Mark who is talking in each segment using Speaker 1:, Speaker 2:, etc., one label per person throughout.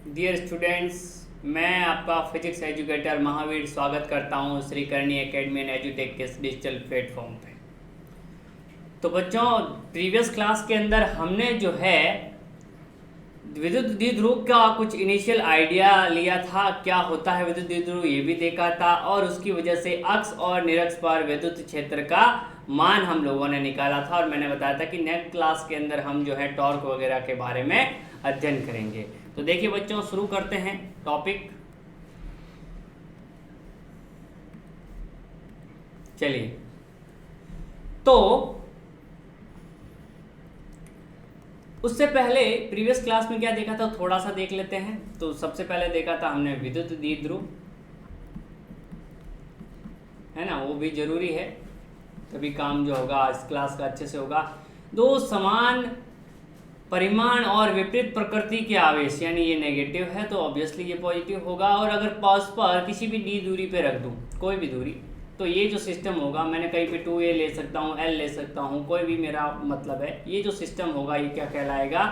Speaker 1: Dear students, मैं आपका physics educator Mahavir स्वागत करता हूं श्री करणी एकेडमी एंड एजुटेक के डिजिटल प्लेटफॉर्म पे। तो बच्चों, प्रीवियस क्लास के अंदर हमने जो है विद्युत द्विध्रुव का कुछ इनिशियल आइडिया लिया था, क्या होता है विद्युत द्विध्रुव ये भी देखा था, और उसकी वजह से अक्ष और निरक्ष पर विद्युत क्षेत्र का मान हम लोगों ने निकाला था। और मैंने बताया था कि नेक्स्ट क्लास के अंदर हम जो है टॉर्क वगैरह के बारे में अध्ययन करेंगे। तो देखिए बच्चों, शुरू करते हैं टॉपिक। चलिए, तो उससे पहले प्रीवियस क्लास में क्या देखा था थोड़ा सा देख लेते हैं। तो सबसे पहले देखा था हमने विद्युत द्विध्रुव, है ना, वो भी जरूरी है, तभी काम जो होगा इस क्लास का अच्छे से होगा। दो समान परिमाण और विपरीत प्रकृति के आवेश, यानी ये नेगेटिव है तो ऑब्वियसली ये पॉजिटिव होगा। और अगर परस्पर किसी भी डी दूरी पे रख दूं, कोई भी दूरी, तो ये जो सिस्टम होगा, मैंने कहीं पे 2a ले सकता हूँ, l ले सकता हूँ, कोई भी मेरा मतलब है, ये जो सिस्टम होगा ये क्या कहलाएगा,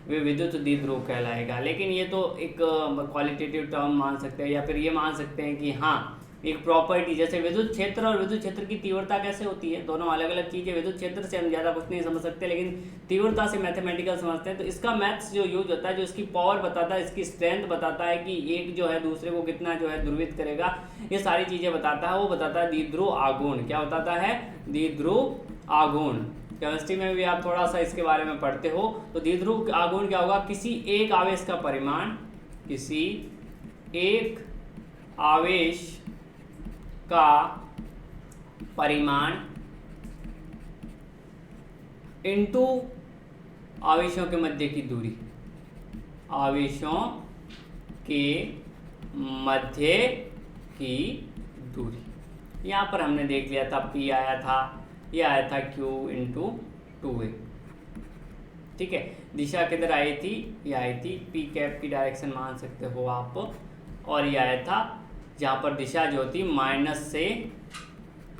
Speaker 1: वे विद्युत द्विध्रुव कहलाएगा। लेकिन ये तो एक क्वालिटेटिव टर्म मान सकते हैं, या फिर ये मान सकते हैं कि हाँ एक प्रॉपर्टी, जैसे विद्युत क्षेत्र और विद्युत क्षेत्र की तीव्रता कैसे होती है, दोनों अलग अलग चीज़ें। विद्युत क्षेत्र से हम ज़्यादा कुछ नहीं समझ सकते, लेकिन तीव्रता से मैथमेटिकल समझते हैं। तो इसका मैथ्स जो यूज होता है, जो इसकी पावर बताता है, इसकी स्ट्रेंथ बताता है कि एक जो है दूसरे को कितना जो है ध्रुवित करेगा, ये सारी चीज़ें बताता है। वो बताता है द्विध्रुव आघूर्ण। क्या बताता है? द्विध्रुव आघूर्ण। केमिस्ट्री में भी आप थोड़ा सा इसके बारे में पढ़ते हो। तो द्विध्रुव आघूर्ण क्या होगा? किसी एक आवेश का परिमाण, किसी एक आवेश का परिमाण इनटू आवेशों के मध्य की दूरी, आवेशों के मध्य की दूरी। यहाँ पर हमने देख लिया था P आया था, ये आया था Q इंटू 2a। ठीक है, दिशा किधर आई थी? ये आई थी P कैप की डायरेक्शन मान सकते हो आप। और ये आया था जहाँ पर दिशा जो होती है माइनस से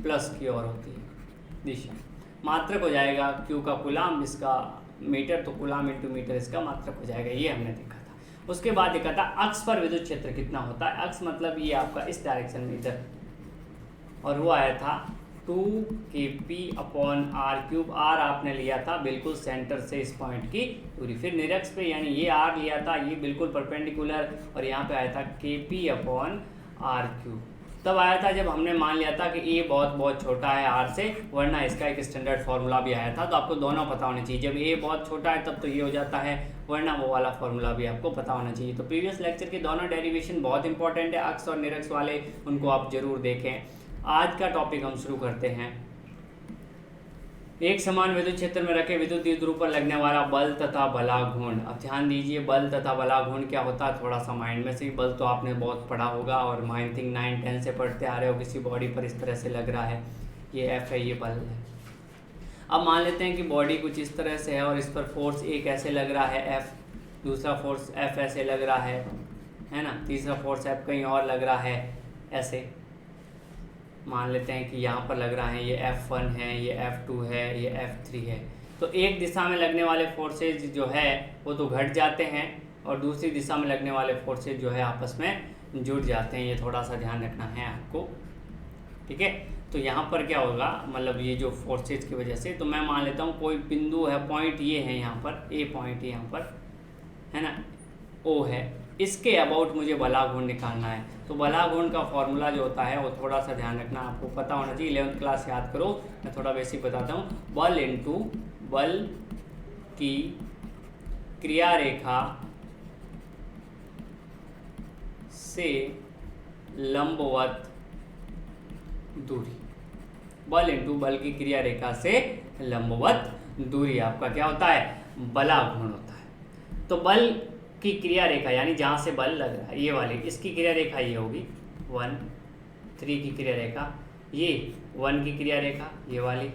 Speaker 1: प्लस की ओर होती है दिशा। मात्रक हो जाएगा Q का कूलाम, इसका मीटर, तो कूलाम इंटू मीटर इसका मात्रक हो जाएगा। ये हमने देखा था। उसके बाद देखा था अक्ष पर विद्युत क्षेत्र कितना होता है। अक्ष मतलब ये आपका इस डायरेक्शन में इधर, और वो आया था 2kp/r³। r आपने लिया था बिल्कुल सेंटर से इस पॉइंट की दूरी। फिर निरक्ष पे यानी ये r लिया था, ये बिल्कुल परपेंडिकुलर, और यहाँ पे आया था kp/r³। तब आया था जब हमने मान लिया था कि a बहुत बहुत छोटा है r से, वरना इसका एक स्टैंडर्ड फार्मूला भी आया था। तो आपको दोनों पता होने चाहिए, जब a बहुत छोटा है तब तो ये हो जाता है, वरना वो वाला फार्मूला भी आपको पता होना चाहिए। तो प्रीवियस लेक्चर के दोनों डेरिवेशन बहुत इंपॉर्टेंट है, अक्ष और निरक्ष वाले, उनको आप जरूर देखें। आज का टॉपिक हम शुरू करते हैं। एक समान विद्युत क्षेत्र में रखे विद्युत द्विध्रुव पर लगने वाला बल तथा बलाघूर्ण। अब ध्यान दीजिए, बल तथा बलाघूर्ण क्या होता है, थोड़ा सा माइंड में से। बल तो आपने बहुत पढ़ा होगा और माइंड थिंग 9-10 से पढ़ते आ रहे हो। किसी बॉडी पर इस तरह से लग रहा है, ये F है, ये बल है। अब मान लेते हैं कि बॉडी कुछ इस तरह से है और इस पर फोर्स एक ऐसे लग रहा है F, दूसरा फोर्स F ऐसे लग रहा है ना, तीसरा फोर्स F कहीं और लग रहा है ऐसे। मान लेते हैं कि यहाँ पर लग रहा है, ये F1 है, ये F2 है, ये F3 है। तो एक दिशा में लगने वाले फोर्सेज जो है वो तो घट जाते हैं, और दूसरी दिशा में लगने वाले फोर्सेज जो है आपस में जुड़ जाते हैं। ये थोड़ा सा ध्यान रखना है आपको, ठीक है। तो यहाँ पर क्या होगा, मतलब ये जो फोर्सेज की वजह से, तो मैं मान लेता हूँ कोई बिंदु है, पॉइंट ये है यहाँ पर, A पॉइंट यहाँ पर है ना, O है, इसके अबाउट मुझे बलाघूर्ण निकालना है। तो बलाघूर्ण का फॉर्मूला जो होता है वो थोड़ा सा ध्यान रखना, आपको पता होना चाहिए। 11th क्लास याद करो, मैं थोड़ा बेसिक बताता हूँ। बल इंटू बल की क्रिया रेखा से लंबवत दूरी। बल इंटू बल की क्रिया रेखा से लंबवत दूरी आपका क्या होता है? बलाघूर्ण होता है। तो बल की क्रिया रेखा यानी जहाँ से बल लग रहा है, ये वाली, इसकी क्रिया रेखा ये होगी 1, 3 की क्रिया रेखा, ये 1 की क्रिया रेखा ये वाली,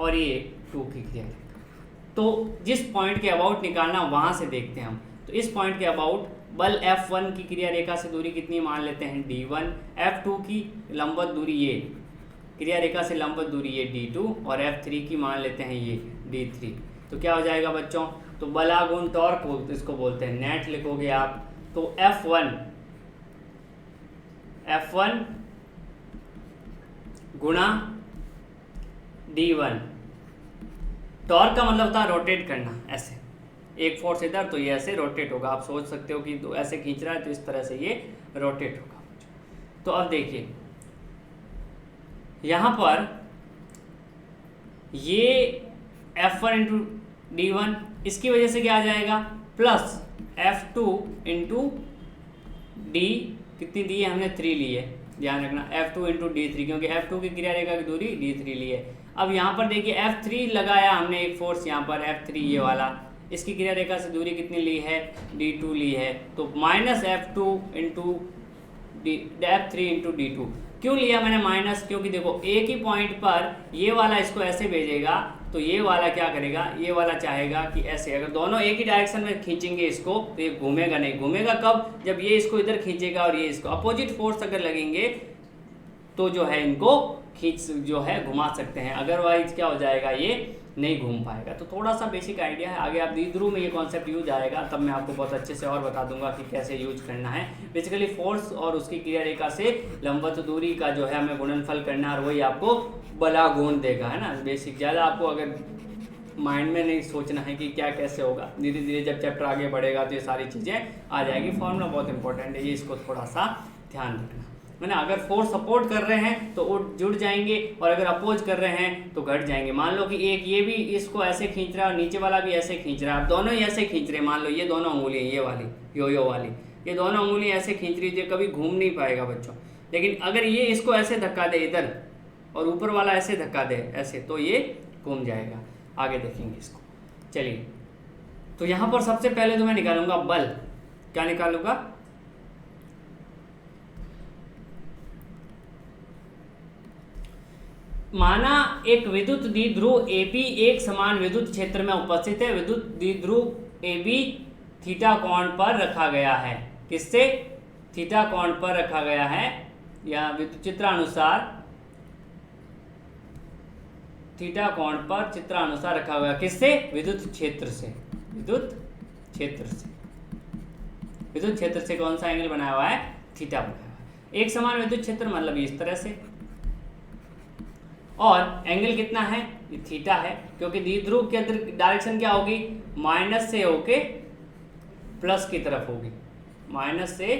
Speaker 1: और ये 2 की क्रिया रेखा। तो जिस पॉइंट के अबाउट निकालना वहाँ से देखते हैं हम। तो इस पॉइंट के अबाउट बल F1 की क्रिया रेखा से दूरी कितनी मान लेते हैं? D1। F2 की लंबवत दूरी, ये क्रिया रेखा से लंबवत दूरी ये D2, और F3 की मान लेते हैं ये D3। तो क्या हो जाएगा बच्चों? तो बलागुण टॉर्क इसको बोलते हैं। नेट लिखोगे आप तो F1 गुणा D1। टॉर्क का मतलब होता है रोटेट करना, ऐसे एक फोर्स इधर तो ये ऐसे रोटेट होगा। आप सोच सकते हो कि तो ऐसे खींच रहा है तो इस तरह से ये रोटेट होगा। तो अब देखिए यहाँ पर ये F1 इंटू D1, इसकी वजह से क्या आ जाएगा प्लस F2 इंटू डी, कितनी दी है हमने 3 ली है, ध्यान रखना F2 इंटू D3, क्योंकि F2 की क्रिया रेखा की दूरी D3 ली है। अब यहाँ पर देखिए F3 लगाया हमने एक फोर्स यहाँ पर F3 ये वाला, इसकी क्रिया रेखा से दूरी कितनी ली है D2 ली है, तो minus F2 into F3 into D2। क्यों लिया मैंने माइनस, क्योंकि देखो एक ही पॉइंट पर ये वाला इसको ऐसे भेजेगा तो ये वाला क्या करेगा, ये वाला चाहेगा कि ऐसे, अगर दोनों एक ही डायरेक्शन में खींचेंगे इसको तो ये घूमेगा नहीं। घूमेगा कब, जब ये इसको इधर खींचेगा और ये इसको, अपोजिट फोर्स अगर लगेंगे तो जो है इनको खींच जो है घुमा सकते हैं, अदरवाइज क्या हो जाएगा ये नहीं घूम पाएगा। तो थोड़ा सा बेसिक आइडिया है, आगे आप द्विध्रुव में ये कॉन्सेप्ट यूज आएगा तब मैं आपको बहुत अच्छे से और बता दूंगा कि कैसे यूज करना है। बेसिकली फोर्स और उसकी क्रिया रेखा से लंबवत दूरी का जो है हमें गुणनफल करना है और वही आपको बलागुण देगा, है ना। बेसिक ज़्यादा आपको अगर माइंड में नहीं सोचना है कि क्या कैसे होगा, धीरे धीरे जब चैप्टर आगे बढ़ेगा तो ये सारी चीज़ें आ जाएगी। फॉर्मूला बहुत इंपॉर्टेंट है, ये इसको थोड़ा सा ध्यान रखना, है ना। अगर फोर्स सपोर्ट कर रहे हैं तो वो जुड़ जाएंगे और अगर अपोज कर रहे हैं तो घट जाएंगे। मान लो कि एक ये भी इसको ऐसे खींच रहा है और नीचे वाला भी ऐसे खींच रहा है, अब दोनों ही ऐसे खींच रहे हैं, मान लो ये दोनों उंगलियां, ये वाली यो वाली, ये दोनों उंगलियां ऐसे खींच रही है, कभी घूम नहीं पाएगा बच्चों। लेकिन अगर ये इसको ऐसे धक्का दे इधर और ऊपर वाला ऐसे धक्का दे ऐसे, तो ये घूम जाएगा। आगे देखेंगे इसको, चलिए। तो यहाँ पर सबसे पहले तो मैं निकालूंगा बल, क्या निकालूंगा, माना एक विद्युत द्विध्रुव AB एक समान विद्युत क्षेत्र में उपस्थित है। विद्युत द्विध्रुव AB थीटा कोण पर रखा गया है, किससे, थीटा कोण पर रखा गया है, या विद्युत चित्रानुसार थीटा कोण पर चित्रानुसार रखा गया, किससे, विद्युत क्षेत्र से, विद्युत क्षेत्र से, विद्युत क्षेत्र से कौन सा एंगल बनाया हुआ है, थीटा बनाया हुआ है। एक समान विद्युत क्षेत्र मतलब इस तरह से, और एंगल कितना है, ये थीटा है, क्योंकि द्विध्रुव के अंदर डायरेक्शन क्या होगी, माइनस से होके प्लस की तरफ होगी, माइनस से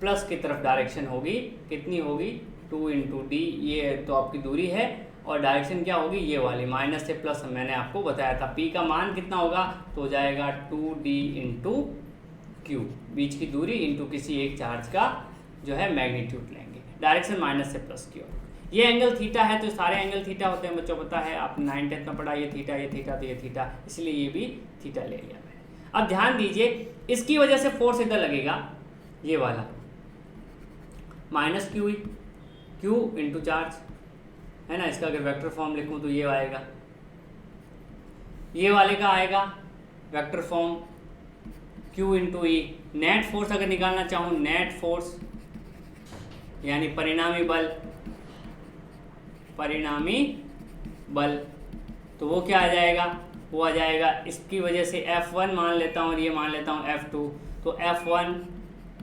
Speaker 1: प्लस की तरफ डायरेक्शन होगी। कितनी होगी, 2 इंटू डी, ये तो आपकी दूरी है, और डायरेक्शन क्या होगी, ये वाली माइनस से प्लस, मैंने आपको बताया था। पी का मान कितना होगा, तो हो जाएगा 2d इंटू क्यू, बीच की दूरी इंटू किसी एक चार्ज का जो है मैग्नीट्यूड लेंगे, डायरेक्शन माइनस से प्लस की ओर। ये एंगल थीटा है, तो सारे एंगल थीटा होते हैं बच्चों, पता है आपने 9th में पढ़ा, ये थीटा, ये थीटा, तो ये थीटा, इसलिए ये भी थीटा ले लिया मैंने। अब ध्यान दीजिए, इसकी वजह से फोर्स इधर लगेगा, ये वाला माइनस क्यू इंटू चार्ज, है ना। इसका अगर वेक्टर फॉर्म लिखूं तो ये आएगा, ये वाले का आएगा वेक्टर फॉर्म Q इंटू ई। नेट फोर्स अगर निकालना चाहूँ, नेट फोर्स यानी परिणामी बल, तो वो क्या आ जाएगा, वो आ जाएगा, इसकी वजह से F1 मान लेता हूँ और ये मान लेता हूँ F2, तो F1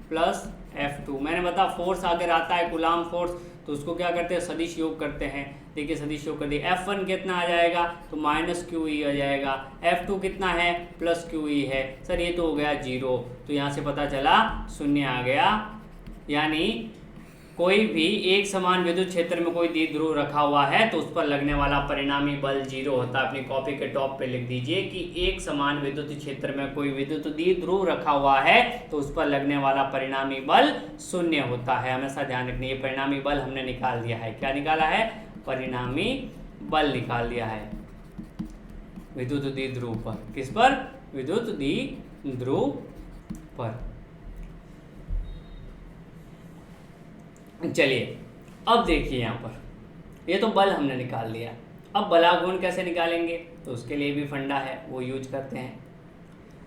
Speaker 1: प्लस F2। मैंने बता फोर्स अगर आता है कूलाम फोर्स तो उसको क्या करते हैं, सदिश योग करते हैं। देखिए सदिश योग कर दिए, F1 कितना आ जाएगा, तो माइनस क्यू ई आ जाएगा, F2 कितना है, प्लस क्यू ई है। सर ये तो हो गया 0, तो यहाँ से पता चला 0 आ गया। यानी कोई भी एक समान विद्युत क्षेत्र में कोई द्विध्रुव रखा हुआ है तो उस पर लगने वाला परिणामी बल 0 होता है। अपनी कॉपी के टॉप पे लिख दीजिए कि एक समान विद्युत क्षेत्र में कोई विद्युत द्विध्रुव रखा हुआ है तो उस पर लगने वाला परिणामी बल 0 होता है। हमेशा ध्यान रखना, ये परिणामी बल हमने निकाल दिया है। क्या निकाला है, परिणामी बल निकाल दिया है विद्युत द्विध्रुव पर। किस पर, विद्युत द्विध्रुव पर। चलिए अब देखिए यहाँ पर, ये तो बल हमने निकाल लिया। अब बलागुण कैसे निकालेंगे, तो उसके लिए भी फंडा है, वो यूज करते हैं।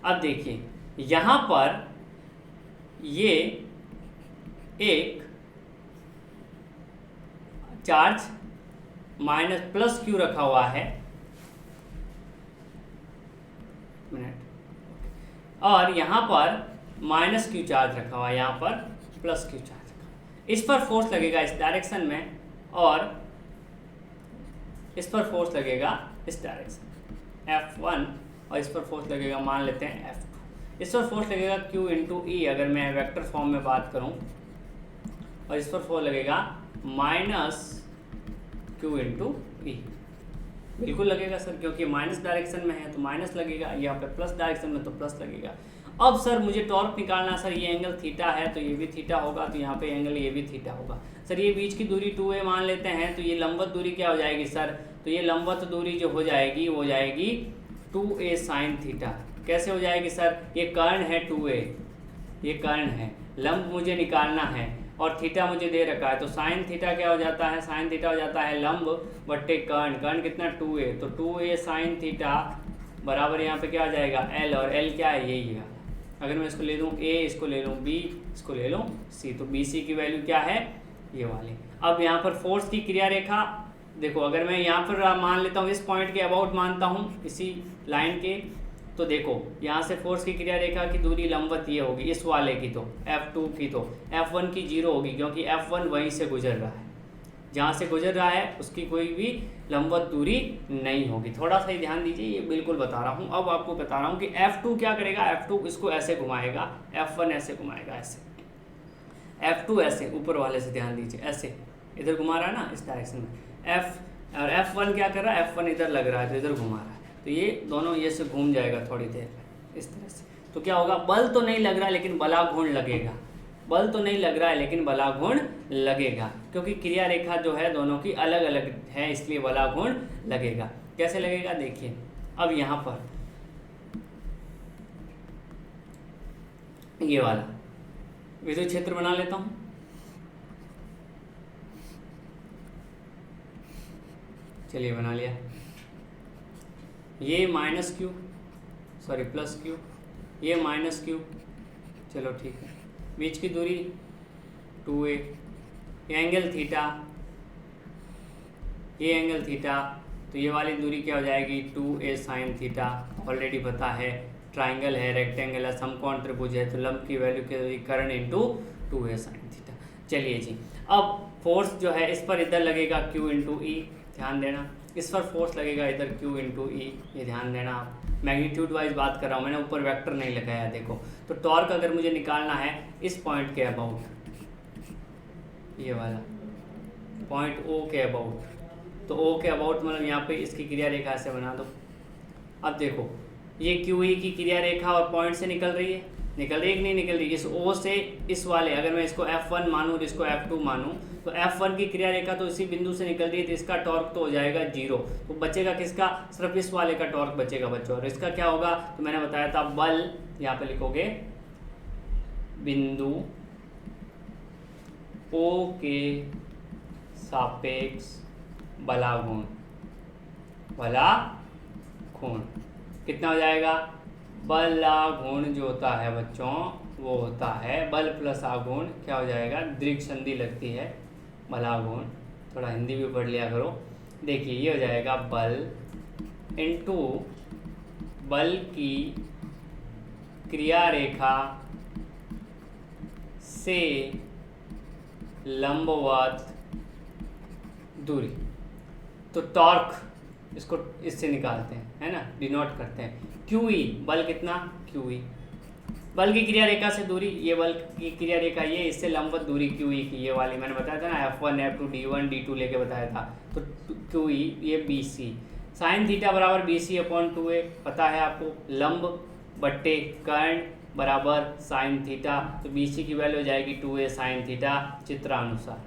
Speaker 1: अब देखिए यहाँ पर ये एक चार्ज माइनस प्लस क्यू रखा हुआ है, मिनट। और यहाँ पर माइनस क्यू चार्ज रखा हुआ है, यहाँ पर प्लस क्यू चार्ज रखा हुआ। इस पर फोर्स लगेगा इस डायरेक्शन में और इस पर फोर्स लगेगा इस डायरेक्शन F1 और इस पर फोर्स लगेगा, मान लेते हैं F2। इस पर फोर्स लगेगा Q इंटू ई अगर मैं वेक्टर फॉर्म में बात करूं, और इस पर फोर्स लगेगा माइनस Q इंटू ई। बिल्कुल लगेगा सर, क्योंकि माइनस डायरेक्शन में है तो माइनस लगेगा, यहाँ पे प्लस डायरेक्शन में तो प्लस लगेगा। अब सर मुझे टॉर्क निकालना, सर ये एंगल थीटा है तो ये भी थीटा होगा, तो यहाँ पे एंगल ये भी थीटा होगा। सर ये बीच की दूरी 2a मान लेते हैं, तो ये लंबवत दूरी क्या हो जाएगी सर, तो ये लंबवत दूरी जो हो जाएगी वो जाएगी 2a साइन थीटा। कैसे हो जाएगी सर, ये कर्ण है 2a, ये कर्ण है, लंब मुझे निकालना है और थीटा मुझे दे रखा है, तो साइन थीटा क्या हो जाता है, साइन थीटा हो जाता है लंब बट्टे कर्ण, कर्ण कितना 2a, तो 2a साइन थीटा बराबर यहाँ पे क्या हो जाएगा L, और L क्या है, यही है। अगर मैं इसको ले लूँ A, इसको ले लूँ B, इसको ले लूँ C, तो BC की वैल्यू क्या है, ये वाली। अब यहाँ पर फोर्स की क्रिया रेखा देखो, अगर मैं यहाँ पर मान लेता हूँ इस पॉइंट के अबाउट मानता हूँ इसी लाइन के, तो देखो यहाँ से फोर्स की क्रिया रेखा की दूरी लंबवत ये होगी, इस वाले की तो F2 की तो F1 की 0 होगी, क्योंकि F1 वहीं से गुजर रहा है, जहाँ से गुजर रहा है उसकी कोई भी लंबवत दूरी नहीं होगी। थोड़ा सा ही ध्यान दीजिए, ये बिल्कुल बता रहा हूँ। अब आपको बता रहा हूँ कि F2 क्या करेगा, F2 इसको ऐसे घुमाएगा, F1 ऐसे घुमाएगा, ऐसे F2 ऐसे ऊपर वाले से ध्यान दीजिए, ऐसे इधर घुमा रहा है ना इस डायरेक्शन में, और F1 क्या कर रहा है, F1 इधर लग रहा है तो इधर घुमा रहा है, तो ये दोनों ये से घूम जाएगा थोड़ी देर में इस तरह से। तो क्या होगा, बल तो नहीं लग रहा है लेकिन बलाघूर्ण लगेगा, बल तो नहीं लग रहा है लेकिन बलाघूर्ण लगेगा, क्योंकि क्रिया रेखा जो है दोनों की अलग अलग है, इसलिए बलाघूर्ण लगेगा। कैसे लगेगा देखिए, अब यहाँ पर ये वाला विद्युत क्षेत्र बना लेता हूँ। चलिए बना लिया, ये minus Q, sorry plus Q, ये माइनस क्यू, चलो ठीक है, बीच की दूरी 2a, ये एंगल थीटा, ये एंगल थीटा, तो ये वाली दूरी क्या हो जाएगी 2a साइन थीटा। ऑलरेडी पता है ट्राइंगल है, रेक्टेंगल है, समकोण त्रिभुज है, तो लंब की वैल्यू क्या होगी, कर्ण इंटू 2a साइन थीटा। चलिए जी, अब फोर्स जो है इस पर इधर लगेगा Q इंटू ई, ध्यान देना, इस पर फोर्स लगेगा इधर Q इंटू ई, ये ध्यान देना। आप मैग्नीट्यूड वाइज बात कर रहा हूँ, मैंने ऊपर वेक्टर नहीं लगाया। देखो तो टॉर्क अगर मुझे निकालना है इस पॉइंट के अबाउट, ये वाला पॉइंट O के अबाउट, तो O के अबाउट मतलब यहाँ पे इसकी क्रिया रेखा ऐसे बना दो। अब देखो ये QE की क्रिया रेखा और पॉइंट से निकल रही है, निकल रही है कि नहीं निकल रही, इस O से इस वाले, अगर मैं इसको F1 मानूँ और इसको F2 मानूँ, तो F1 की क्रिया रेखा तो इसी बिंदु से निकल रही है, तो इसका टॉर्क तो हो जाएगा 0, तो बचेगा किसका, सिर्फ इस वाले का टॉर्क बचेगा बच्चों। और इसका क्या होगा, तो मैंने बताया था बल, यहाँ पे लिखोगे बिंदु O के सापेक्ष बलाघूर्ण, बलाघूर्ण कितना हो जाएगा, बलाघूर्ण जो होता है बच्चों वो होता है बल प्लस आघूर्ण, क्या हो जाएगा, दीर्घ संधि लगती है बलाघूर्ण, थोड़ा हिंदी भी पढ़ लिया करो। देखिए ये हो जाएगा बल इनटू बल की क्रिया रेखा से लंबवत दूरी, तो टॉर्क इसको इससे निकालते हैं, है ना, डिनोट करते हैं QE, बल कितना QE, बल की क्रिया रेखा से दूरी, ये बल की क्रिया रेखा ये, इससे लंबवत दूरी QE की, ये वाली मैंने बताया था ना, F1 F2 D1 D2 लेके बताया था, तो QE ये BC, साइन थीटा बराबर BC अपॉन 2a, पता है आपको, लंब बट्टे कर्ण बराबर साइन थीटा, तो BC की वैल्यू हो जाएगी 2a साइन थीटा चित्रानुसार,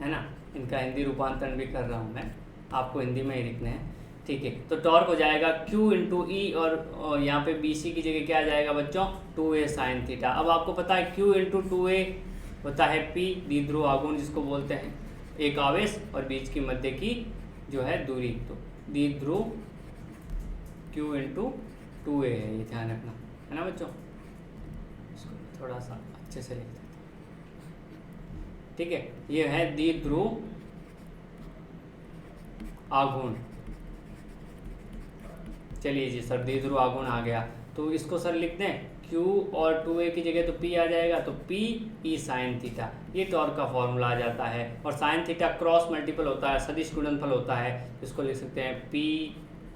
Speaker 1: है ना। इनका हिंदी रूपांतरण भी कर रहा हूँ मैं, आपको हिंदी में ही लिखने हैं, ठीक है। तो टॉर्क हो जाएगा Q इंटू ई, और यहाँ पे BC की जगह क्या आ जाएगा बच्चों, 2a साइन थीटा। अब आपको पता है Q इंटू 2a होता है P, द्विध्रुव आघूर्ण जिसको बोलते हैं, एक आवेश और बीच की मध्य की जो है दूरी, तो द्विध्रुव Q इंटू 2a है, ये ध्यान रखना, है ना बच्चों। इसको थोड़ा सा अच्छे से लिख देते, ठीक है। ये है द्विध्रुव आघूर्ण, चलिए जी सर, द्विध्रुव आघूर्ण आ गया, तो इसको सर लिख दें Q और 2a की जगह तो P आ जाएगा, तो P E साइन थीटा, ये टॉर्क का फॉर्मूला आ जाता है। और साइन थीटा क्रॉस मल्टीपल होता है, सदिश गुणनफल होता है, इसको लिख सकते हैं P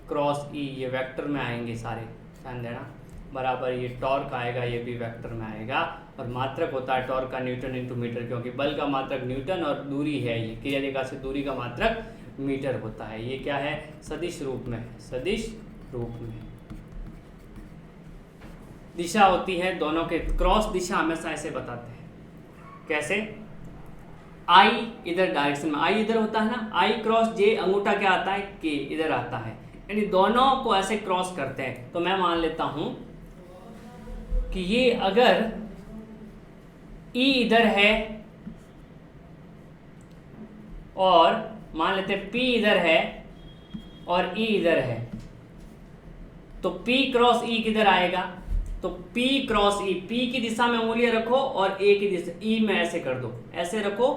Speaker 1: क्रॉस E, ये वेक्टर में आएंगे सारे, ध्यान देना, बराबर ये टॉर्क आएगा, ये भी वेक्टर में आएगा। और मात्रक होता है टॉर्क का न्यूटन इंटू मीटर, क्योंकि बल का मात्रक न्यूटन और दूरी है, ये क्रिया रेखा से दूरी का मात्रक मीटर होता है। ये क्या है, सदिश रूप में, सदिश रूप में। दिशा होती है दोनों के, क्रॉस दिशा हमेशा ऐसे बताते हैं, कैसे, आई इधर डायरेक्शन में, आई इधर होता है ना, आई क्रॉस जे, अंगूठा क्या आता है, के इधर आता है, यानी दोनों को ऐसे क्रॉस करते हैं। तो मैं मान लेता हूं कि ये अगर ई इधर है और मान लेते हैं पी इधर है और ई इधर है, तो P क्रॉस E किधर आएगा, तो P क्रॉस E, P की दिशा में उंगलियां रखो और A की दिशा E में ऐसे कर दो, ऐसे रखो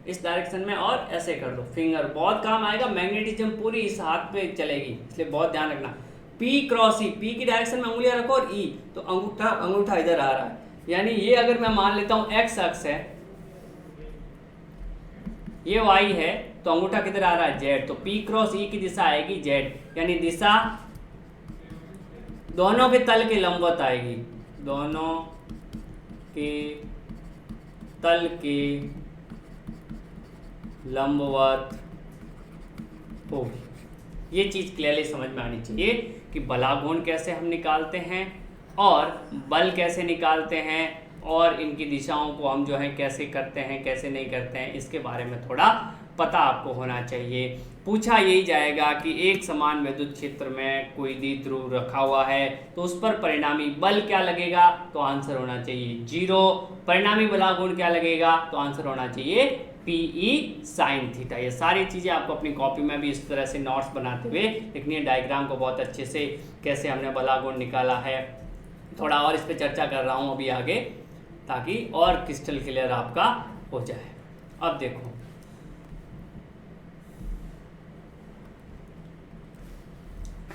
Speaker 1: इस डायरेक्शन में और ऐसे कर दो, फिंगर बहुत काम आएगा, मैग्नेटिज्म पूरी इस हाथ पे चलेगी, इसलिए बहुत ध्यान रखना। P क्रॉस E, P की डायरेक्शन में उंगलियां रखो और E, तो अंगूठा इधर आ रहा है, यानी ये अगर मैं मान लेता हूं X अक्ष है, ये Y है, तो अंगूठा किधर आ रहा है, Z, तो P क्रॉस E की दिशा आएगी Z, यानी दिशा दोनों के तल के लंबवत आएगी, दोनों के तल के लंबवत होगी। ये चीज़ क्लियरली समझ में आनी चाहिए कि बलाघूर्ण कैसे हम निकालते हैं और बल कैसे निकालते हैं और इनकी दिशाओं को हम जो है कैसे करते हैं, कैसे नहीं करते हैं, इसके बारे में थोड़ा पता आपको होना चाहिए। पूछा यही जाएगा कि एक समान विद्युत क्षेत्र में कोई द्विध्रुव रखा हुआ है तो उस पर परिणामी बल क्या लगेगा, तो आंसर होना चाहिए 0। परिणामी बलाघूर्ण क्या लगेगा, तो आंसर होना चाहिए PE साइन थीटा। ये सारी चीज़ें आपको अपनी कॉपी में भी इस तरह से नोट्स बनाते हुए लिखनी है, डायग्राम को बहुत अच्छे से कैसे हमने बलाघूर्ण निकाला है, थोड़ा और इस पर चर्चा कर रहा हूँ अभी आगे, ताकि और क्रिस्टल क्लियर आपका हो जाए। अब देखो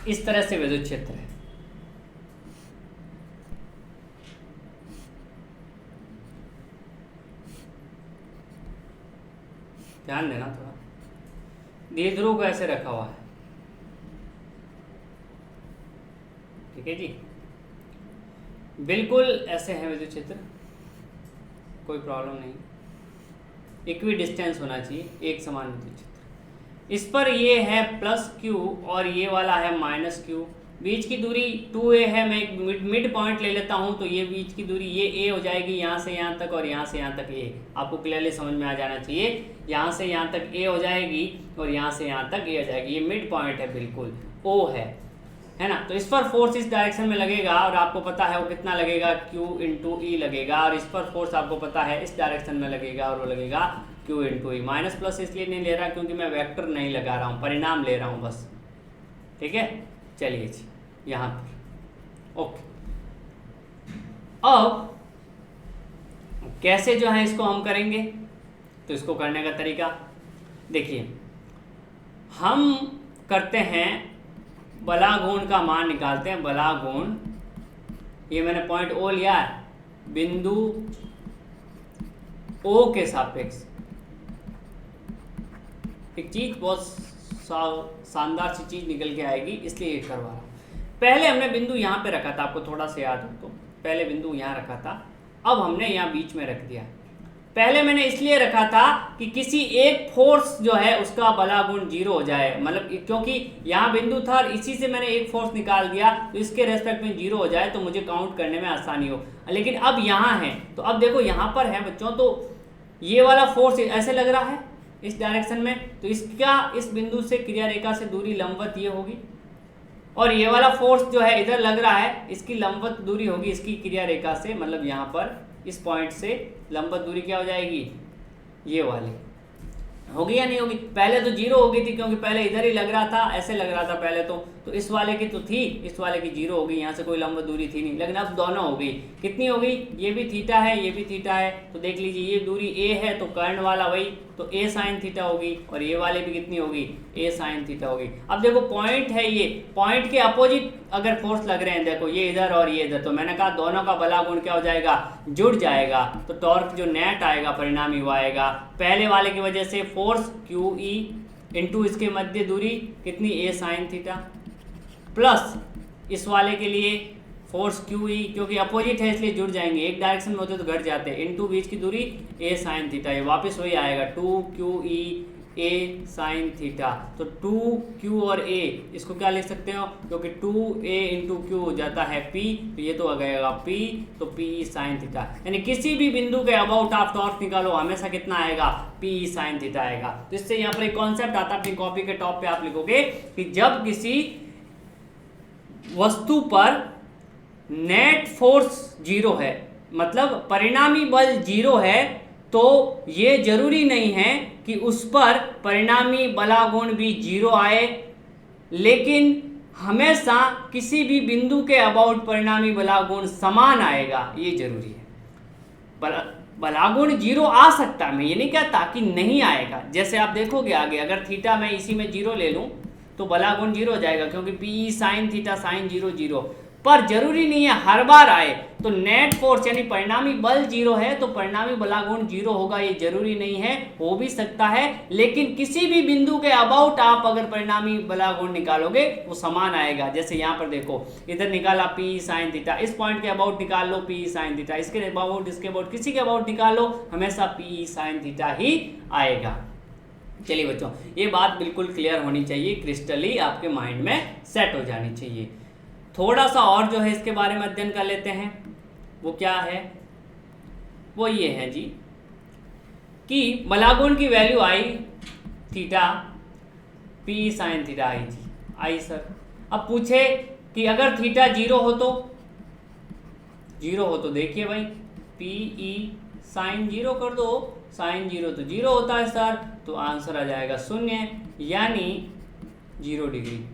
Speaker 1: इस तरह से विद्युत क्षेत्र है, ध्यान देना थोड़ा, द्विध्रुव को ऐसे रखा हुआ है, ठीक है जी, बिल्कुल ऐसे है विद्युत क्षेत्र, कोई प्रॉब्लम नहीं, इक्वी डिस्टेंस होना चाहिए, एक समान विद्युत क्षेत्र। इस पर ये है प्लस Q और ये वाला है माइनस Q, बीच की दूरी 2a है, मैं एक मिड पॉइंट ले लेता हूँ, तो ये बीच की दूरी ये a हो जाएगी, यहाँ से यहाँ तक और यहाँ से यहाँ तक a, आपको क्लियरली समझ में आ जाना चाहिए, यहाँ से यहाँ तक a हो जाएगी और यहाँ से यहाँ तक a हो जाएगी, ये मिड पॉइंट है, बिल्कुल O है ना। तो इस पर फोर्स इस डायरेक्शन में लगेगा और आपको पता है वो कितना लगेगा, Q इंटू E लगेगा, और इस पर फोर्स आपको पता है इस डायरेक्शन में लगेगा और वो लगेगा Q into E। Minus plus इसलिए नहीं ले रहा क्योंकि मैं वेक्टर नहीं लगा रहा हूँ, परिणाम ले रहा हूँ बस, ठीक है। चलिए जी यहाँ पर ओके। अब कैसे जो है इसको हम करेंगे, तो इसको करने का तरीका देखिए, हम करते हैं बलाघूर्ण का मान निकालते हैं, बलाघूर्ण, ये मैंने पॉइंट O लिया है, बिंदु O के सापेक्ष, एक चीज बहुत शानदार सी चीज निकल के आएगी, इसलिए ये करवा रहा हूँ। पहले हमने बिंदु यहाँ पे रखा था, आपको थोड़ा सा याद हो तो, पहले बिंदु यहाँ रखा था, अब हमने यहाँ बीच में रख दिया। पहले मैंने इसलिए रखा था कि किसी एक फोर्स जो है उसका बलाघूर्ण 0 हो जाए, मतलब क्योंकि यहाँ बिंदु था और इसी से मैंने एक फोर्स निकाल दिया, तो इसके रेस्पेक्ट में 0 हो जाए तो मुझे काउंट करने में आसानी हो। लेकिन अब यहाँ है, तो अब देखो यहाँ पर है बच्चों, तो ये वाला फोर्स ऐसे लग रहा है इस डायरेक्शन में, तो इसका इस बिंदु से क्रिया रेखा से दूरी लंबवत ये होगी, और ये वाला फोर्स जो है इधर लग रहा है, इसकी लंबवत दूरी होगी इसकी क्रिया रेखा से, मतलब यहाँ पर इस पॉइंट से लंबवत दूरी क्या हो जाएगी, ये वाली, होगी या नहीं होगी? पहले तो 0 हो गई थी क्योंकि पहले इधर ही लग रहा था, ऐसे लग रहा था पहले तो इस वाले की तो थी, इस वाले की 0 हो गई, यहाँ से कोई लंब दूरी थी नहीं, लेकिन अब दोनों हो गई। कितनी हो गई? ये भी थीटा है, ये भी थीटा है, तो देख लीजिए ये दूरी a है तो कर्ण वाला वही, तो a साइन थीटा होगी, और ये वाले भी कितनी होगी? a साइन थीटा होगी। अब देखो पॉइंट है, ये पॉइंट के अपोजिट अगर फोर्स लग रहे हैं, देखो ये इधर और ये इधर, तो मैंने कहा दोनों का बला गुण क्या हो जाएगा? जुड़ जाएगा, तो टॉर्क जो नेट आएगा परिणामी वो आएगा पहले वाले की वजह से फोर्स QE इंटू इसके मध्य दूरी कितनी? a साइन थीटा, प्लस इस वाले के लिए फोर्स QE, क्योंकि अपोजिट है इसलिए जुड़ जाएंगे, एक डायरेक्शन में होते तो घट जाते हैं, इनटू बीच की दूरी a साइन थीटा, ये वापस वही आएगा 2QE a साइन थीटा। तो 2Q और a इसको क्या लिख सकते हो? क्योंकि 2a इंटू क्यू हो जाता है p, तो ये तो आ गएगा p, तो PE साइन थीटा, यानी किसी भी बिंदु के अबाउट आप टॉर्क निकालो हमेशा कितना आएगा? PE साइन थीटा आएगा। तो इससे यहाँ पर एक कॉन्सेप्ट आता है, अपनी कॉपी के टॉप पे आप लिखोगे कि जब किसी वस्तु पर नेट फोर्स 0 है, मतलब परिणामी बल 0 है, तो ये जरूरी नहीं है कि उस पर परिणामी बलागुण भी 0 आए, लेकिन हमेशा किसी भी बिंदु के अबाउट परिणामी बलागुण समान आएगा, ये जरूरी है। बलागुण 0 आ सकता है, मैं ये नहीं कहता कि नहीं आएगा, जैसे आप देखोगे आगे, अगर थीटा मैं इसी में 0 ले लूं तो बलागुण 0 हो जाएगा, क्योंकि PE साइन थीटा साइन 0 0, पर जरूरी नहीं है हर बार आए। तो नेट फोर्स यानी परिणामी बल 0 है तो परिणामी बलागुण 0 होगा, ये जरूरी नहीं है, हो भी सकता है, लेकिन किसी भी बिंदु के अबाउट आप अगर परिणामी बलागुण निकालोगे वो समान आएगा। जैसे यहाँ पर देखो, इधर निकाला PE साइन थीटा, इस पॉइंट के अबाउट निकाल लो PE साइन थीटा, इसके अबाउट, इसके अबाउट, किसी के अबाउट निकाल लो, हमेशा PE साइन थीटा ही आएगा। चलिए बच्चों, ये बात बिल्कुल क्लियर होनी चाहिए, क्रिस्टली आपके माइंड में सेट हो जानी चाहिए। थोड़ा सा और जो है इसके बारे में अध्ययन कर लेते हैं, वो क्या है? वो ये है जी कि बलागुण की वैल्यू आई थीटा, PE साइन थीटा आई जी, आई सर। अब पूछे कि अगर थीटा 0 हो तो, 0 हो तो देखिए भाई PE साइन 0 कर दो, साइन 0 तो 0 होता है सर, तो आंसर आ जाएगा 0, यानी 0 डिग्री।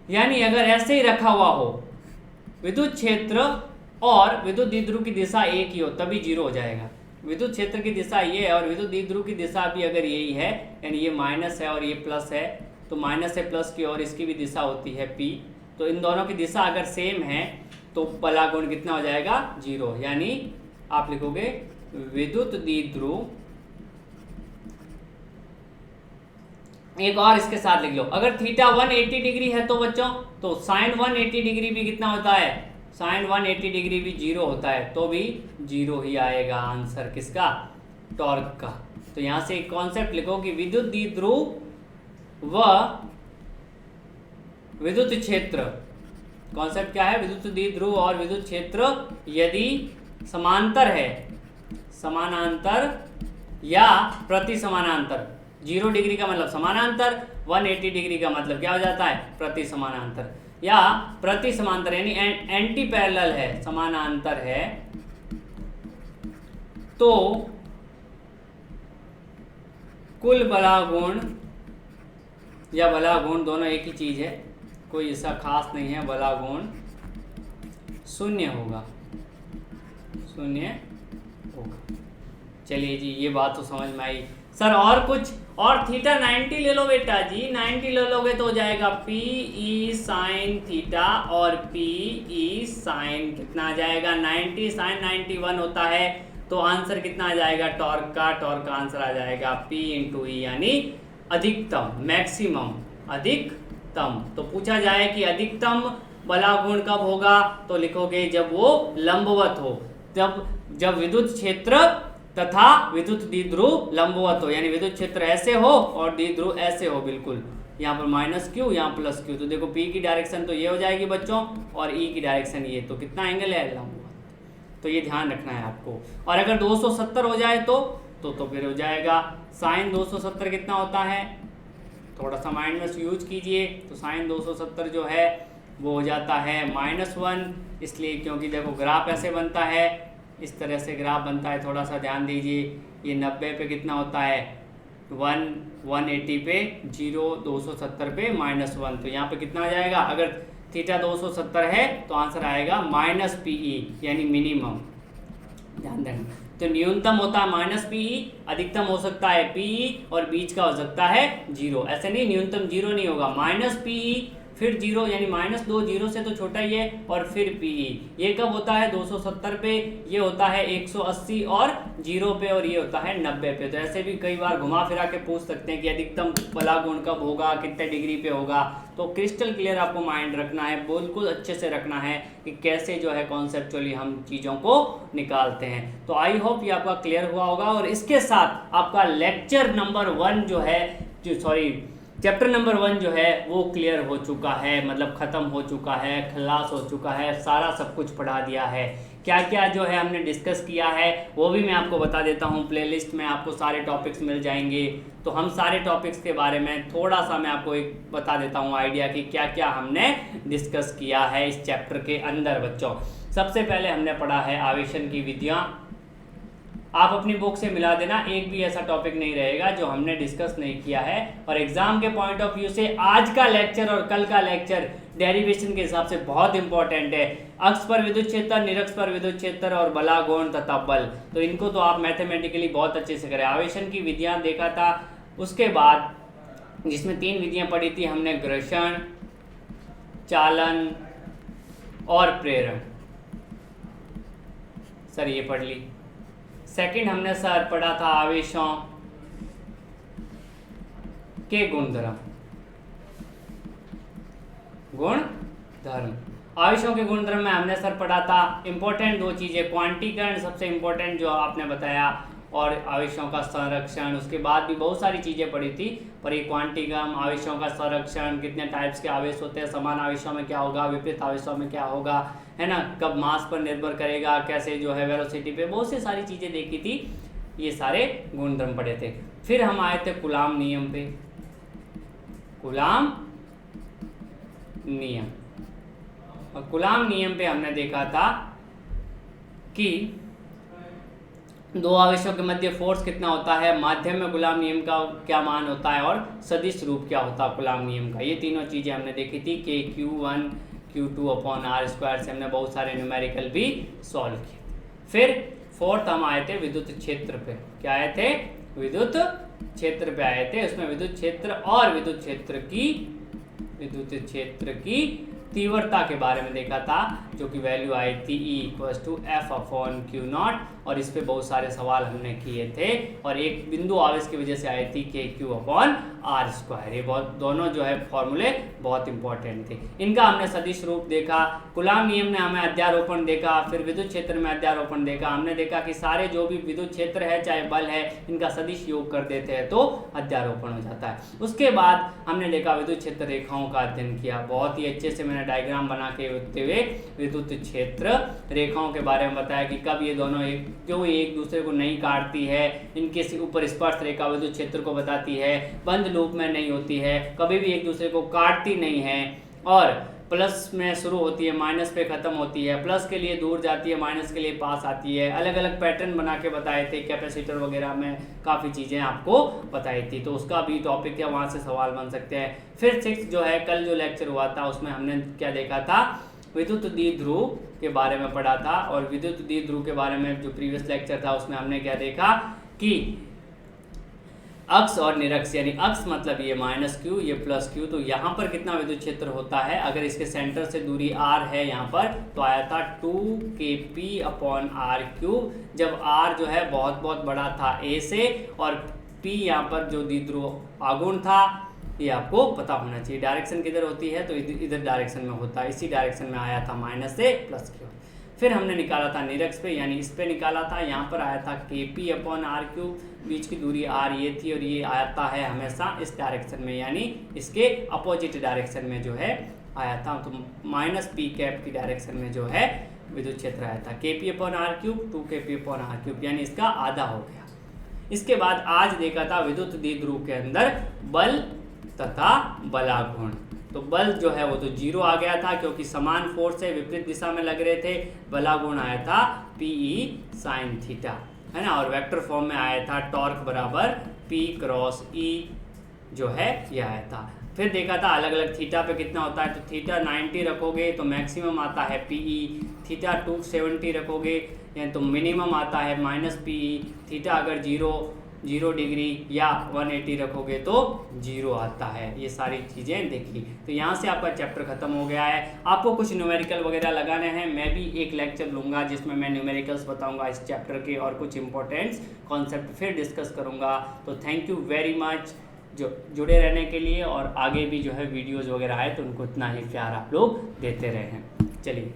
Speaker 1: यानी अगर ऐसे ही रखा हुआ हो, विद्युत क्षेत्र और विद्युत द्विध्रुव की दिशा एक ही हो, तभी 0 हो जाएगा। विद्युत क्षेत्र की दिशा ये है और विद्युत द्विध्रुव की दिशा भी अगर यही है, यानी ये माइनस है और ये प्लस है, तो माइनस से प्लस की और इसकी भी दिशा होती है P, तो इन दोनों की दिशा अगर सेम है तो बलागुण कितना हो जाएगा? 0, यानी आप लिखोगे विद्युत द्विध्रुव। एक और इसके साथ लिख लो, अगर थीटा 180 डिग्री है तो बच्चों, तो साइन 180 डिग्री भी कितना होता है? साइन 180 डिग्री भी 0 होता है, तो भी 0 ही आएगा आंसर किसका? टॉर्क का। तो यहां से एक कॉन्सेप्ट लिखो कि विद्युत द्विध्रुव व विद्युत क्षेत्र, कॉन्सेप्ट क्या है? विद्युत द्विध्रुव और विद्युत क्षेत्र यदि समांतर है, समानांतर या प्रति समानांतर, 0 डिग्री का मतलब समानांतर, 180 डिग्री का मतलब क्या हो जाता है? प्रति समानांतर, या प्रति समांतर यानी एंटी पैरेलल है, समानांतर है, तो कुल बलागुण या बलागुण दोनों एक ही चीज है, कोई ऐसा खास नहीं है, बलागुण 0 होगा, 0 होगा। चलिए जी, ये बात तो समझ में आई सर। और कुछ? और थीटा 90 ले लो बेटा जी, 90 ले लोगे तो हो जाएगा PE साइन थीटा, और PE साइन कितना आ जाएगा? 90 साइन 91 होता है, तो आंसर कितना आ जाएगा? टॉर्क का आंसर आ जाएगा P इंटू E, यानी अधिकतम, मैक्सिमम, अधिकतम। तो पूछा जाए कि अधिकतम बलागुण कब होगा, तो लिखोगे जब वो लंबवत हो, जब विद्युत क्षेत्र तथा विद्युत द्विध्रुव लंबवत हो, यानी विद्युत क्षेत्र ऐसे हो और द्विध्रुव ऐसे हो, बिल्कुल यहाँ पर माइनस क्यू, यहाँ प्लस क्यू, तो देखो P की डायरेक्शन तो ये हो जाएगी बच्चों, और E की डायरेक्शन ये, तो कितना एंगल है? लंबवत। तो ये ध्यान रखना है आपको। और अगर 270 हो जाए तो फिर हो जाएगा साइन 270 कितना होता है? थोड़ा सा माइंड में यूज कीजिए, तो साइन 270 जो है वो हो जाता है -1, इसलिए क्योंकि देखो ग्राफ ऐसे बनता है, इस तरह से ग्राफ बनता है, थोड़ा सा ध्यान दीजिए। ये 90 पे कितना होता है 1, 180 पे 0, 270 पे -1, तो यहाँ पे कितना आ जाएगा, अगर थीटा 270 है तो आंसर आएगा -PE यानी मिनिमम, ध्यान देना। तो न्यूनतम होता है -PE, अधिकतम हो सकता है PE और बीच का हो सकता है 0। ऐसे नहीं, न्यूनतम 0 नहीं होगा, -PE फिर 0 यानी -2, 0 से तो छोटा ही है, और फिर PE। ये कब होता है 270 पे, ये होता है 180 और 0 पे, और ये होता है 90 पे। तो ऐसे भी कई बार घुमा फिरा के पूछ सकते हैं कि अधिकतम बला गुण कब होगा, कितने डिग्री पे होगा। तो क्रिस्टल क्लियर आपको माइंड रखना है, बिल्कुल अच्छे से रखना है कि कैसे जो है कॉन्सेप्चुअली हम चीज़ों को निकालते हैं। तो आई होप ये आपका क्लियर हुआ होगा। और इसके साथ आपका लेक्चर नंबर 1 जो है, चैप्टर नंबर 1 जो है वो क्लियर हो चुका है, मतलब ख़त्म हो चुका है, खलास हो चुका है, सारा सब कुछ पढ़ा दिया है। क्या क्या जो है हमने डिस्कस किया है वो भी मैं आपको बता देता हूँ। प्लेलिस्ट में आपको सारे टॉपिक्स मिल जाएंगे। तो हम सारे टॉपिक्स के बारे में थोड़ा सा मैं आपको एक बता देता हूँ आइडिया कि क्या क्या हमने डिस्कस किया है इस चैप्टर के अंदर। बच्चों, सबसे पहले हमने पढ़ा है आवेशन की विधियाँ। आप अपनी बुक से मिला देना, एक भी ऐसा टॉपिक नहीं रहेगा जो हमने डिस्कस नहीं किया है। और एग्जाम के पॉइंट ऑफ व्यू से आज का लेक्चर और कल का लेक्चर डेरिवेशन के हिसाब से बहुत इंपॉर्टेंट है। अक्ष पर विद्युत क्षेत्र, निरक्ष पर विद्युत क्षेत्र और बला गुण तथा बल, तो इनको तो आप मैथमेटिकली बहुत अच्छे से करें। आवेशन की विधियां देखा था, उसके बाद जिसमें 3 विधियां पढ़ी थी हमने, घर्षण, चालन और प्रेरण। सर ये पढ़ ली। सेकंड हमने सर पढ़ा था आवेशों के गुणधर्म। आवेशों के गुणधर्म में हमने सर पढ़ा था इंपॉर्टेंट 2 चीजें, क्वांटीकरण सबसे इंपॉर्टेंट जो आपने बताया, और आवेशों का संरक्षण। उसके बाद भी बहुत सारी चीजें पढ़ी थी, पर ये क्वांटीकरण, आवेशों का संरक्षण, कितने टाइप्स के आवेश होते हैं, समान आवेशों में क्या होगा, विपरीत आवेशों में क्या होगा, है ना, कब मास पर निर्भर करेगा, कैसे जो है वेलोसिटी पे, बहुत सी सारी चीजें देखी थी। ये सारे गुणधर्म पढ़े थे। फिर हम आए थे कूलाम नियम पे। कूलाम नियम, और कूलाम नियम पे हमने देखा था कि 2 आवेशों के मध्य फोर्स कितना होता है, माध्यम में कूलाम नियम का क्या मान होता है, और सदिश रूप क्या होता है कूलाम नियम का। ये तीनों चीजें हमने देखी थी। Q1 Q2/r² से हमने बहुत सारे न्यूमेरिकल भी सॉल्व किए। फिर 4th हम आए थे विद्युत क्षेत्र पे। क्या आए थे, विद्युत क्षेत्र पे आए थे। उसमें विद्युत क्षेत्र और विद्युत क्षेत्र की तीव्रता के बारे में देखा था, जो कि वैल्यू आई थी E=F/Q0, और इस पे बहुत सारे सवाल हमने किए थे। और एक बिंदु आवेश की वजह से आई थी KQ/r²। ये दोनों जो है फॉर्मूले बहुत इंपॉर्टेंट थे। इनका हमने सदिश रूप देखा। कूलाम नियम ने हमें अध्यारोपण देखा, फिर विद्युत क्षेत्र में अध्यारोपण देखा। हमने देखा कि सारे जो भी विद्युत क्षेत्र है चाहे बल है, इनका सदिश योग कर देते हैं तो अध्यारोपण हो जाता है। उसके बाद हमने देखा विद्युत क्षेत्र रेखाओं का अध्ययन किया। बहुत ही अच्छे से मैंने डायग्राम बना के होते हुए विद्युत क्षेत्र रेखाओं के बारे में बताया कि कब ये दोनों क्यों एक दूसरे को नहीं काटती है, इनके ऊपर स्पर्श रेखा विद्युत क्षेत्र को बताती है, बंद लूप में नहीं होती है, कभी भी एक दूसरे को काटती नहीं है, और प्लस में शुरू होती है, माइनस पे खत्म होती है, प्लस के लिए दूर जाती है, माइनस के लिए पास आती है। अलग अलग पैटर्न बना के बताए थे, कैपेसिटर वगैरह में काफ़ी चीज़ें आपको बताई थी, तो उसका भी टॉपिक है, वहाँ से सवाल बन सकते हैं। फिर 6 जो है कल जो लेक्चर हुआ था उसमें हमने क्या देखा था, विद्युत द्विध्रुव के बारे में पढ़ा था। और विद्युत द्विध्रुव के बारे में जो प्रीवियस लेक्चर था उसमें हमने क्या देखा कि अक्ष और निरक्ष, यानी अक्ष मतलब ये -Q, ये +Q, तो यहाँ पर कितना विद्युत क्षेत्र होता है, अगर इसके सेंटर से दूरी r है यहाँ पर, तो आया था 2kP/r³। जब r जो है बहुत बहुत बड़ा था a से, और p यहाँ पर जो द्विध्रुव आघूर्ण था, ये आपको पता होना चाहिए। डायरेक्शन किधर होती है, तो इधर डायरेक्शन में होता है, इसी डायरेक्शन में आया था माइनस से +Q। फिर हमने निकाला था निरक्ष पे, यानी इस पे निकाला था, यहाँ पर आया था KP/r³, बीच की दूरी r ये थी, और ये आता है हमेशा इस डायरेक्शन में, यानी इसके अपोजिट डायरेक्शन में जो है आया था, तो -p कैप की डायरेक्शन में जो है विद्युत क्षेत्र आया था। KP/r³, 2kP/r³, यानी इसका आधा हो गया। इसके बाद आज देखा था विद्युत द्विध्रुव के अंदर बल तथा बलाघूर्ण। तो बल जो है वो तो 0 आ गया था, क्योंकि समान फोर्स से विपरीत दिशा में लग रहे थे। बलागुण आया था PE sin थीटा, है ना। और वेक्टर फॉर्म में आया था टॉर्क बराबर P क्रॉस E जो है ये आया था। फिर देखा था अलग अलग थीटा पे कितना होता है, तो थीटा 90 रखोगे तो मैक्सिमम आता है PE, थीटा 270 रखोगे या तो मिनिमम आता है -PE, थीटा अगर 0 डिग्री या 180 रखोगे तो 0 आता है। ये सारी चीज़ें देखी। तो यहाँ से आपका चैप्टर खत्म हो गया है। आपको कुछ न्यूमेरिकल वगैरह लगाने हैं, मैं भी एक लेक्चर लूँगा जिसमें मैं न्यूमेरिकल्स बताऊँगा इस चैप्टर के और कुछ इंपॉर्टेंट्स कॉन्सेप्ट फिर डिस्कस करूँगा। तो थैंक यू वेरी मच जो जुड़े रहने के लिए, और आगे भी जो है वीडियोज़ वगैरह आए तो उनको इतना ही प्यार आप लोग देते रहें। चलिए।